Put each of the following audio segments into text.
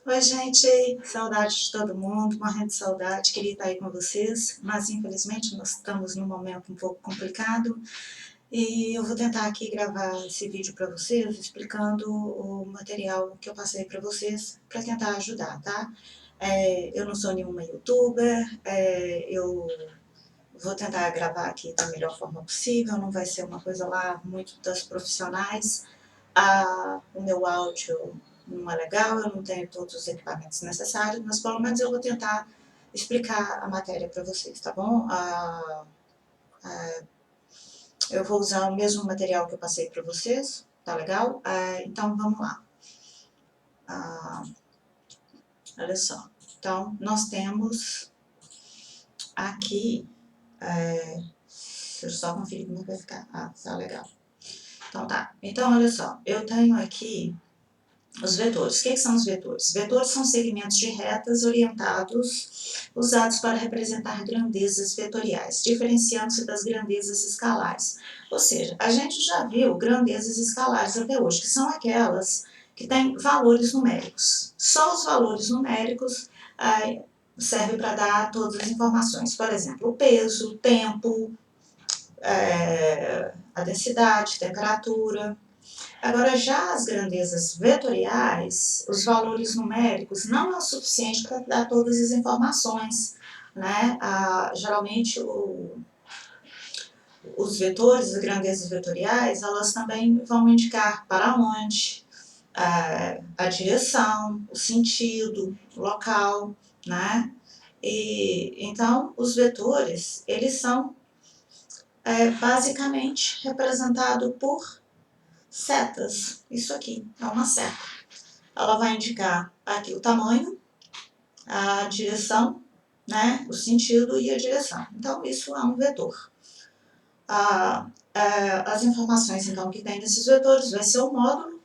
Oi, gente, saudade de todo mundo, morrendo de saudade, queria estar aí com vocês, mas infelizmente nós estamos num momento um pouco complicado e eu vou tentar aqui gravar esse vídeo para vocês, explicando o material que eu passei para vocês, para tentar ajudar, tá? Eu não sou nenhuma youtuber, eu vou tentar gravar aqui da melhor forma possível, não vai ser uma coisa lá muito das profissionais. O meu áudio não é legal, eu não tenho todos os equipamentos necessários, mas pelo menos eu vou tentar explicar a matéria para vocês, tá bom? Eu vou usar o mesmo material que eu passei para vocês, tá legal? Então vamos lá. Olha só. Então, nós temos aqui. Deixa eu só conferir como vai ficar. Tá legal. Então tá. Então, olha só. Eu tenho aqui os vetores. O que são os vetores? Vetores são segmentos de retas orientados usados para representar grandezas vetoriais, diferenciando-se das grandezas escalares. Ou seja, a gente já viu grandezas escalares até hoje, que são aquelas que têm valores numéricos. Só os valores numéricos servem para dar todas as informações. Por exemplo, o peso, o tempo, a densidade, temperatura. Agora, já as grandezas vetoriais, os valores numéricos não é o suficiente para dar todas as informações, né? Geralmente, os vetores, as grandezas vetoriais, elas também vão indicar para onde, a direção, o sentido, o local, né? Então, os vetores, eles são basicamente representados por setas. Isso aqui é uma seta. Ela vai indicar aqui o tamanho, a direção, né, o sentido e a direção. Então, isso é um vetor. As informações, então, que tem nesses vetores vai ser o módulo,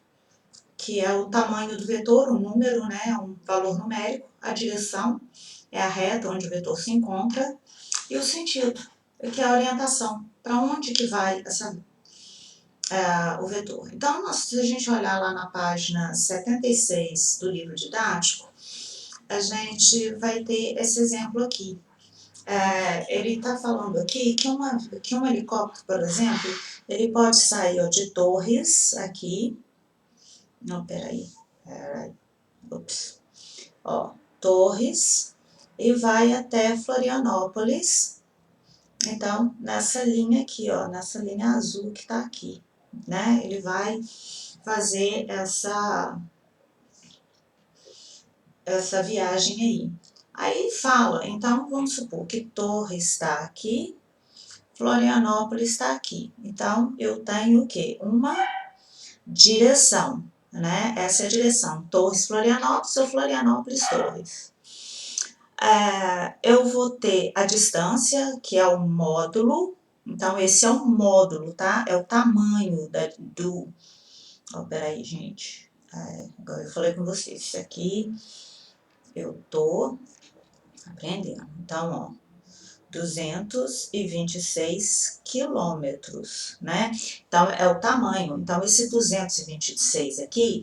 que é o tamanho do vetor, o número, né, um valor numérico, a direção, é a reta onde o vetor se encontra, e o sentido, que é a orientação, para onde que vai o vetor. Então, se a gente olhar lá na página 76 do livro didático, a gente vai ter esse exemplo aqui. Ele está falando aqui que um helicóptero, por exemplo, ele pode sair de Torres, aqui. Não, peraí. Torres, e vai até Florianópolis. Então, nessa linha aqui, nessa linha azul que está aqui, né? Ele vai fazer essa viagem aí. Aí fala, então vamos supor que Torres está aqui, Florianópolis está aqui. Então, eu tenho o quê? Uma direção, né? Essa é a direção, Torres, Florianópolis ou Florianópolis, Torres. Eu vou ter a distância, que é o módulo. Então, esse é o módulo, tá? É o tamanho do... peraí, gente. Agora eu falei com vocês, isso aqui eu tô aprendendo. Então, 226 quilômetros, né? Então, é o tamanho. Então, esse 226 aqui,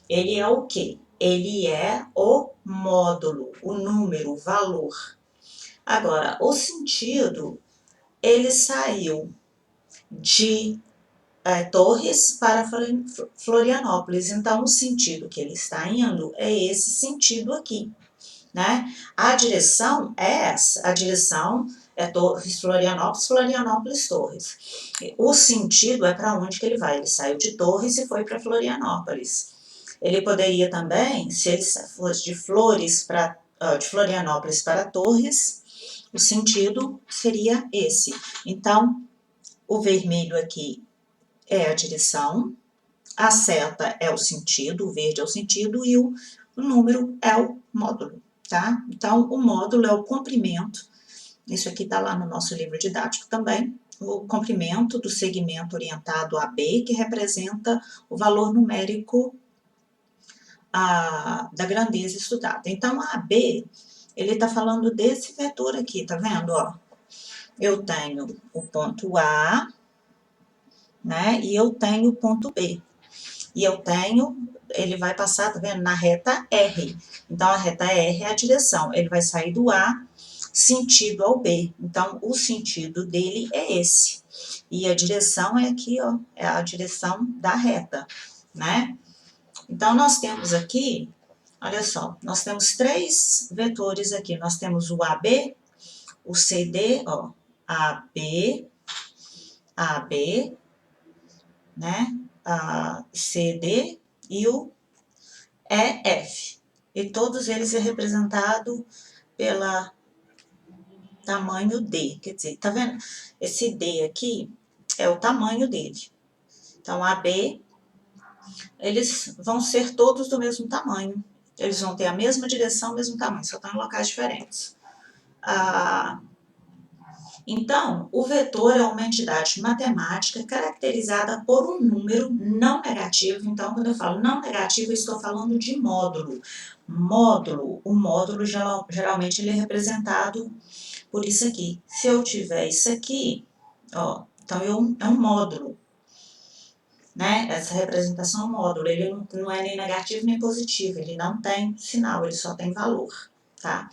ele é o quê? Ele é o módulo, o número, o valor. Agora, o sentido, ele saiu de Torres para Florianópolis. Então, o sentido que ele está indo é esse sentido aqui, né? A direção é essa. A direção é Torres, Florianópolis, Florianópolis, Torres. O sentido é para onde que ele vai. Ele saiu de Torres e foi para Florianópolis. Ele poderia também, se ele fosse de Florianópolis para Torres, o sentido seria esse. Então, o vermelho aqui é a direção, a seta é o sentido, o verde é o sentido e o número é o módulo, tá? Então, o módulo é o comprimento, isso aqui está lá no nosso livro didático também, o comprimento do segmento orientado a B, que representa o valor numérico da grandeza estudada. Então, a AB, ele está falando desse vetor aqui, tá vendo? Ó, eu tenho o ponto A, né, e eu tenho o ponto B. E eu tenho, ele vai passar, tá vendo, na reta R. Então, a reta R é a direção. Ele vai sair do A, sentido ao B. Então, o sentido dele é esse. E a direção é aqui, ó, é a direção da reta, né? Então, nós temos aqui, olha só, nós temos 3 vetores aqui. Nós temos o AB, o CD, ó, AB, AB, né? A CD e o EF. E todos eles é representado pela tamanho D. Quer dizer, tá vendo? Esse D aqui é o tamanho dele. Então, AB, eles vão ser todos do mesmo tamanho. Eles vão ter a mesma direção, o mesmo tamanho, só estão em locais diferentes. Então, o vetor é uma entidade matemática caracterizada por um número não negativo. Então, quando eu falo não negativo, eu estou falando de módulo. O módulo geralmente ele é representado por isso aqui. Se eu tiver isso aqui, ó, então é um módulo, né? Essa representação é um módulo. Ele não é nem negativo nem positivo, ele não tem sinal, ele só tem valor, tá?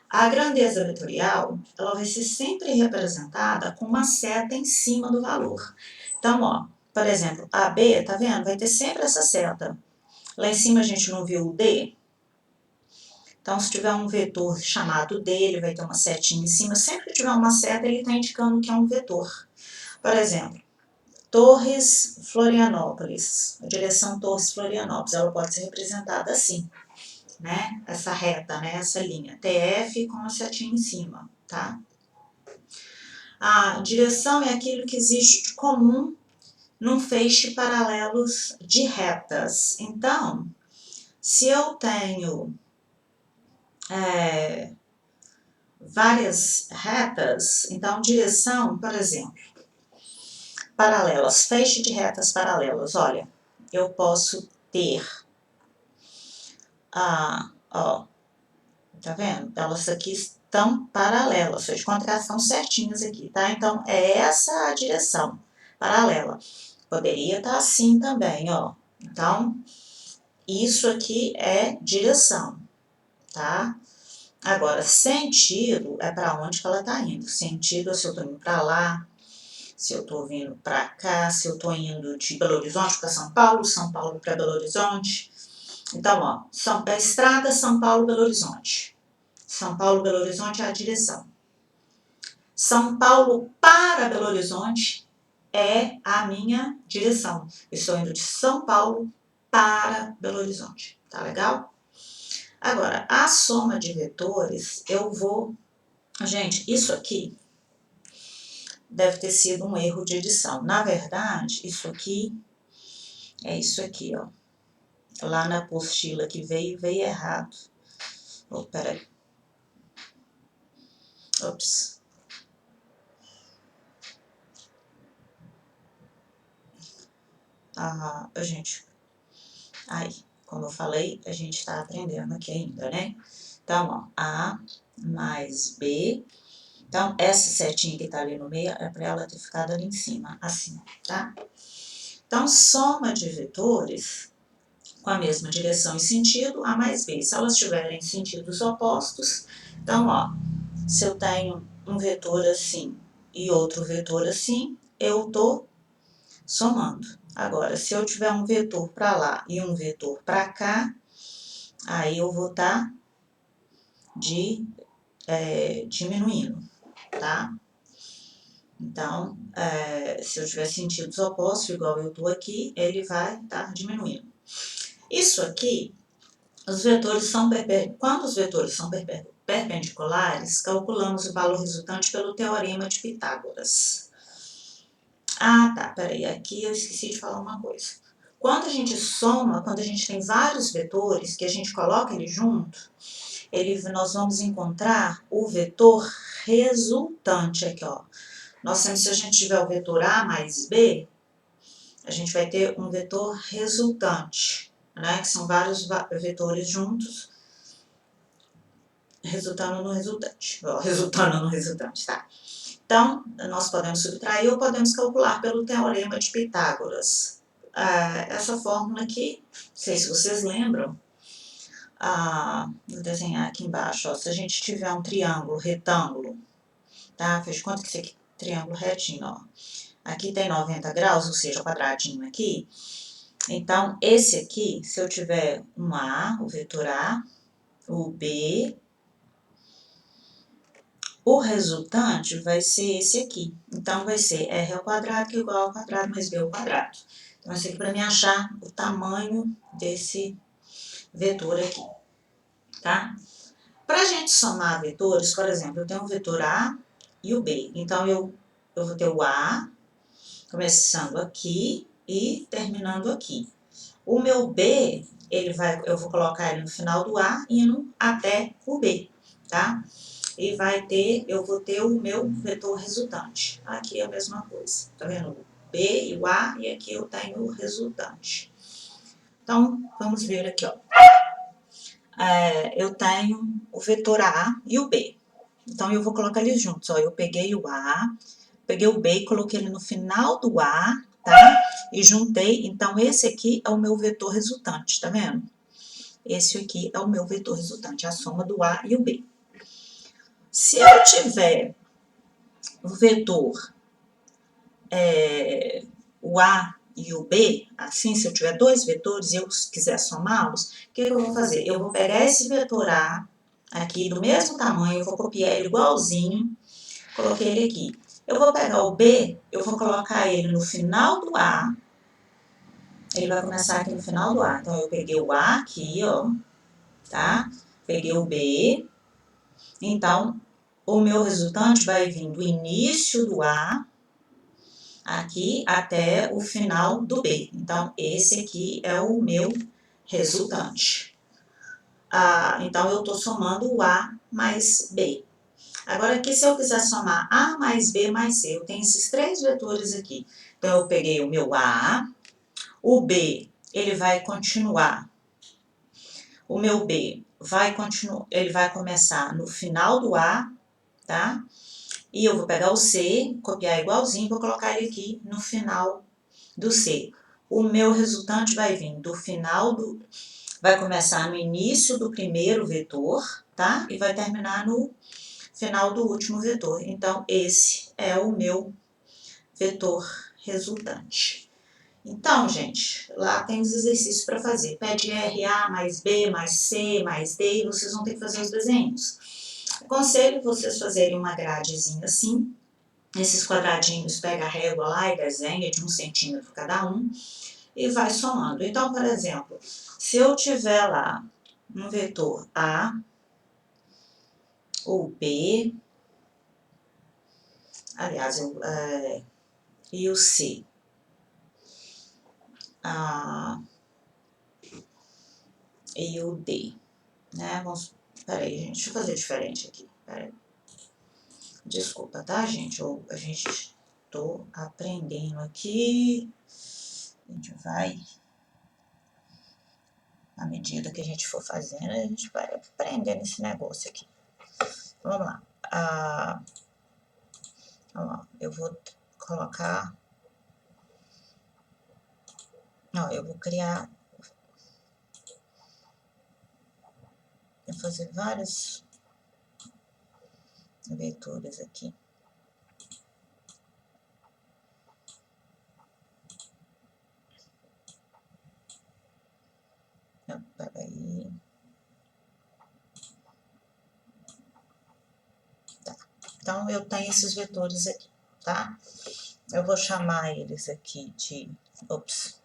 A grandeza vetorial, ela vai ser sempre representada com uma seta em cima do valor. Então, ó, por exemplo, AB, tá vendo? Vai ter sempre essa seta. Lá em cima a gente não viu o D? Então, se tiver um vetor chamado D, ele vai ter uma setinha em cima. Sempre que tiver uma seta, ele está indicando que é um vetor. Por exemplo, Torres Florianópolis. A direção Torres Florianópolis, ela pode ser representada assim, né? Essa reta, né? Essa linha. TF com a setinha em cima, tá? A direção é aquilo que existe de comum num feixe paralelos de retas. Então, se eu tenho várias retas, então direção, por exemplo, paralelas, feixe de retas paralelas, olha, eu posso ter, ó, tá vendo? Elas aqui estão paralelas, de contração certinhas aqui, tá? Então, é essa a direção, paralela. Poderia estar assim também, ó. Então, isso aqui é direção, tá? Agora, sentido é para onde que ela está indo. Sentido é se eu estou indo para lá, se eu estou vindo para cá, se eu estou indo de Belo Horizonte para São Paulo para Belo Horizonte. Então, ó, a estrada São Paulo-Belo Horizonte. São Paulo-Belo Horizonte é a direção. São Paulo para Belo Horizonte é a minha direção. Eu estou indo de São Paulo para Belo Horizonte. Tá legal? Agora, a soma de vetores, eu vou... Gente, isso aqui deve ter sido um erro de edição. Na verdade, isso aqui é isso aqui, ó. Lá na apostila que veio errado. Oh, peraí. Ops. Gente, como eu falei, a gente está aprendendo aqui ainda, né? Então, ó, A mais B. Então, essa setinha que tá ali no meio é para ela ter ficado ali em cima, assim, tá? Então, soma de vetores com a mesma direção e sentido, A mais B. Se elas tiverem sentidos opostos, então, ó, se eu tenho um vetor assim e outro vetor assim, eu tô somando. Agora, se eu tiver um vetor para lá e um vetor para cá, aí eu vou estar diminuindo, tá? Então, se eu tiver sentidos opostos, igual eu estou aqui, ele vai estar diminuindo. Isso aqui, os vetores são quando os vetores são perpendiculares, calculamos o valor resultante pelo teorema de Pitágoras. Tá, peraí, aqui eu esqueci de falar uma coisa. Quando a gente soma, quando a gente tem vários vetores, que a gente coloca ele junto, nós vamos encontrar o vetor resultante aqui, ó. Se a gente tiver o vetor A mais B, a gente vai ter um vetor resultante, né? Que são vários vetores juntos, resultando no resultante. Resultando no resultante, tá? Então, nós podemos subtrair ou podemos calcular pelo teorema de Pitágoras. essa fórmula aqui, não sei se vocês lembram, vou desenhar aqui embaixo, ó, se a gente tiver um triângulo retângulo, tá? Fez de conta que esse aqui é triângulo retinho, ó. Aqui tem 90 graus, ou seja, o quadradinho aqui. Então, esse aqui, se eu tiver um A, o vetor A, o B, o resultante vai ser esse aqui. Então, vai ser R ao quadrado que é igual ao quadrado mais B ao quadrado. Então, esse aqui para mim achar o tamanho desse vetor aqui, tá? Para a gente somar vetores, por exemplo, eu tenho o vetor A e o B. Então, eu vou ter o A começando aqui e terminando aqui. O meu B, eu vou colocar ele no final do A, indo até o B, tá? E eu vou ter o meu vetor resultante. Aqui é a mesma coisa, tá vendo? O B e o A, e aqui eu tenho o resultante. Então, vamos ver aqui, ó. Eu tenho o vetor A e o B. Então, eu vou colocar eles juntos, ó. Eu peguei o A, peguei o B e coloquei ele no final do A, tá? E juntei, então esse aqui é o meu vetor resultante, tá vendo? Esse aqui é o meu vetor resultante, a soma do A e o B. Se eu tiver o vetor, o A e o B, assim, se eu tiver dois vetores e eu quiser somá-los, o que eu vou fazer? Eu vou pegar esse vetor A, aqui do mesmo tamanho, eu vou copiar ele igualzinho, coloquei ele aqui. Eu vou pegar o B, eu vou colocar ele no final do A, ele vai começar aqui no final do A. Então, eu peguei o A aqui, ó, tá? Peguei o B. Então, o meu resultante vai vir do início do A aqui até o final do B. Então, esse aqui é o meu resultante. Então, eu estou somando o A mais B. Agora, aqui, se eu quiser somar A mais B mais C, eu tenho esses três vetores aqui. Então, eu peguei o meu A, o B, ele vai continuar. O meu B ele vai começar no final do A, tá? E eu vou pegar o C, copiar igualzinho, vou colocar ele aqui no final do C. O meu resultante vai vir do final vai começar no início do primeiro vetor, tá? E vai terminar no final do último vetor. Então, esse é o meu vetor resultante. Então, gente, lá tem os exercícios para fazer. Pede RA mais B mais C mais D e vocês vão ter que fazer os desenhos. Aconselho vocês fazerem uma gradezinha assim. Esses quadradinhos, pega a régua lá e desenha de 1 centímetro cada um e vai somando. Então, por exemplo, se eu tiver lá um vetor A ou B, aliás, e o C, e o D, né? Peraí, gente, deixa eu fazer diferente aqui. Peraí. Desculpa, tá, gente? A gente tô aprendendo aqui. A gente vai, à medida que a gente for fazendo, a gente vai aprendendo esse negócio aqui. Vamos lá. Eu vou colocar. Ó, eu vou criar. Vou fazer vários vetores aqui. Peraí. Tá. Então, eu tenho esses vetores aqui, tá? Eu vou chamar eles aqui de... Ops.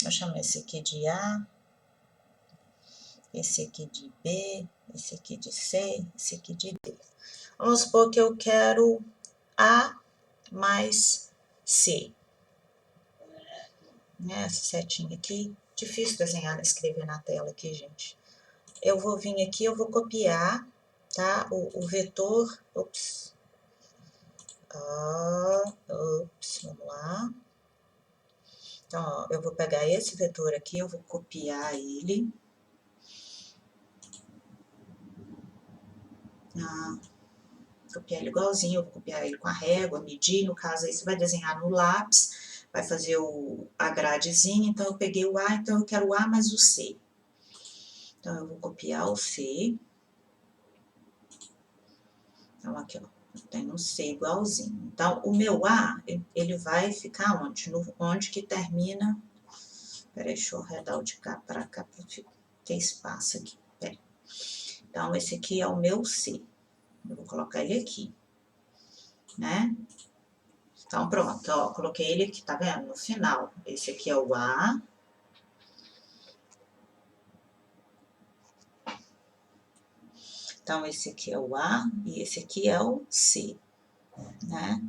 Vou chamar esse aqui de A, esse aqui de B, esse aqui de C, esse aqui de D. Vamos supor que eu quero A mais C. Né, essa setinha aqui, difícil desenhar, escrever na tela aqui, gente. Eu vou vir aqui, eu vou copiar, tá, o vetor, ops, vamos lá. Então, ó, eu vou pegar esse vetor aqui, eu vou copiar ele. copiar ele igualzinho, eu vou copiar ele com a régua, medir, no caso aí você vai desenhar no lápis, vai fazer a gradezinha, então eu peguei o A, então eu quero o A mais o C. Então eu vou copiar o C. Então aqui, ó, tem um C igualzinho. Então o meu A, ele vai ficar onde? Onde que termina. Peraí, deixa eu arredar o de cá para cá, para ter espaço aqui. Peraí. Então, esse aqui é o meu C. Eu vou colocar ele aqui, né? Então, pronto, ó, coloquei ele aqui, tá vendo? No final. Esse aqui é o A. Então, esse aqui é o A e esse aqui é o C, né?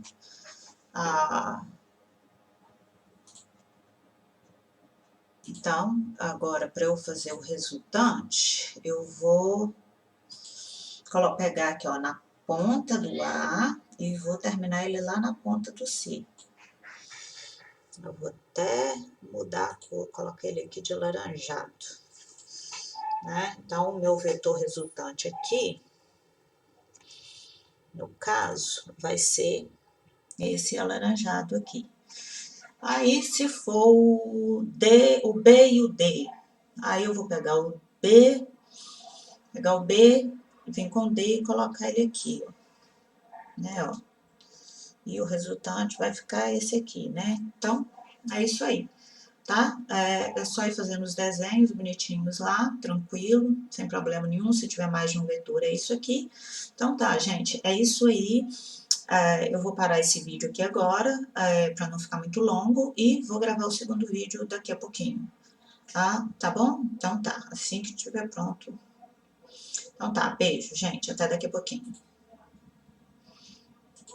Então, agora, para eu fazer o resultante, eu vou pegar aqui, ó, na ponta do A e vou terminar ele lá na ponta do C. Eu vou até mudar a cor, coloquei ele aqui de laranjado, né? Então, o meu vetor resultante aqui, no caso, vai ser esse alaranjado aqui. Aí, se for o B e o D, aí eu vou pegar o B, vir com o D e colocar ele aqui, ó, né, ó. E o resultante vai ficar esse aqui, né? Então, é isso aí, tá? É só ir fazendo os desenhos bonitinhos lá, tranquilo, sem problema nenhum. Se tiver mais de um vetor, é isso aqui. Então, tá, gente, é isso aí. Eu vou parar esse vídeo aqui agora, para não ficar muito longo, e vou gravar o segundo vídeo daqui a pouquinho, tá? Tá bom? Então tá, assim que estiver pronto. Então tá, beijo, gente, até daqui a pouquinho.